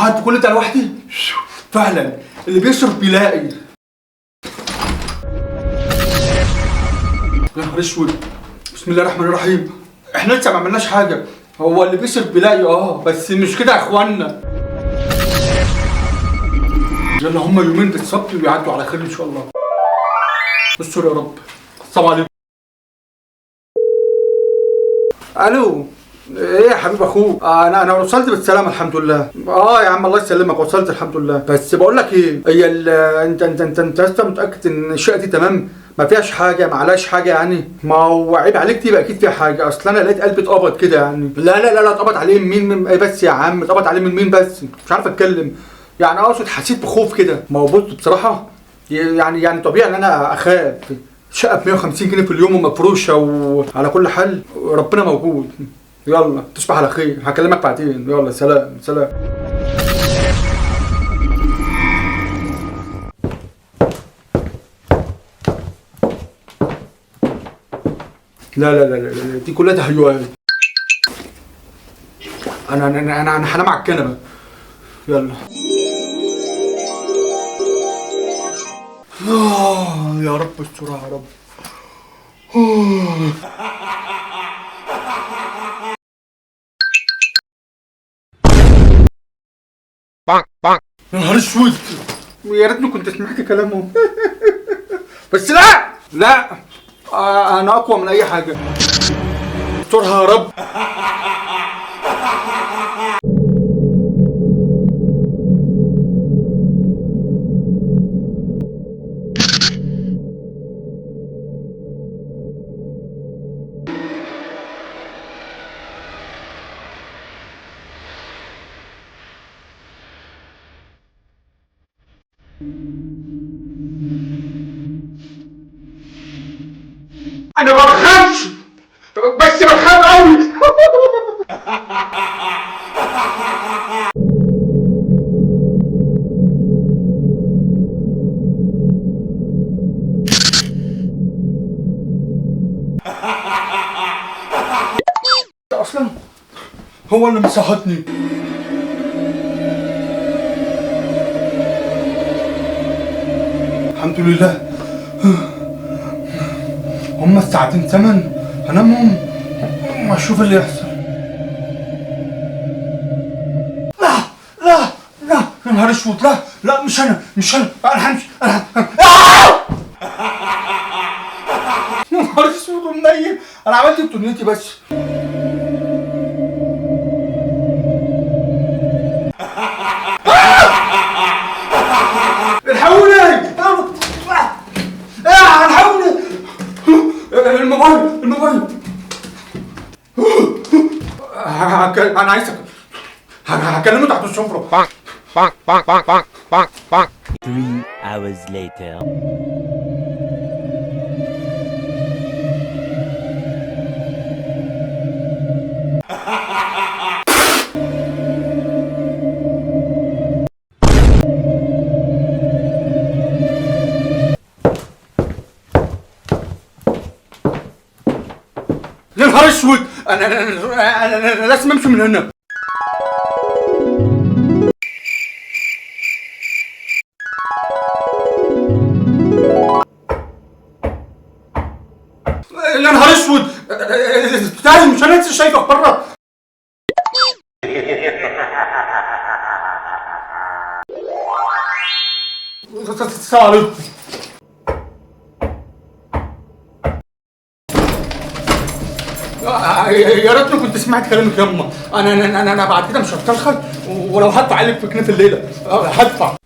حد كل ده لوحدي؟ فعلا اللي بيشرب بيلاقي. يا نهار اسود، بسم الله الرحمن الرحيم. احنا لسه ما عملناش حاجه، هو اللي بيشرب بيلاقي بس مش كده يا اخوانا. يلا هما يومين بالظبط ويعدوا على خير ان شاء الله. استر يا رب. السلام عليكم. الو، ايه يا حبيب اخوك؟ انا وصلت بالسلامه الحمد لله. يا عم الله يسلمك، وصلت الحمد لله. بس بقول لك ايه، هي انت لسه متاكد ان الشقه دي تمام؟ ما فيهاش حاجه، ما عليهاش حاجه يعني؟ ما هو عيب عليك تبقى اكيد فيها حاجه، اصل انا لقيت قلبي اتقبض كده يعني. لا اتقبض عليه مين ايه بس يا عم؟ اتقبض عليه من مين بس؟ مش عارف اتكلم يعني. اقصد حسيت بخوف كده. ما هو بص بصراحه يعني طبيعي ان انا اخاف. شقه ب 150 جنيه في اليوم ومفروشه، وعلى كل حال ربنا موجود. يلا تصبح على خير، هكلمك بعدين. يلا سلام سلام. لا دي كلها تهيؤات. انا هنام على الكنبه. يلا. يا رب استرها يا رب. يا نهار اسود، يا ريتني كنت سمعت كلامهم. بس لا انا اقوى من اي حاجه. استرها يا رب. انا ما بخافش، بس بخاف قوي. اصلا هو اللي مساعدني. الحمد لله. هما الساعتين زمن هنامهم واشوف اللي يحصل. لا يا نهار اسود. لا مش انا انا همشي. يا نهار اسود ومنيل، انا عملت دنيتي بس. الحقوني الحقوني. الموبايل انا عايزك هكلمه تحت السفرة. 3 hours later. يا نهار اسود، انا لازم امشي من هنا. يا نهار اسود، بتاعي مش انا لسه شايفك بره. السلام عليكم. يا ريتني كنت سمعت كلامك يما. انا بعد كده مش هتكلخل، ولو هدفع عليك في كنيف الليله هدفع.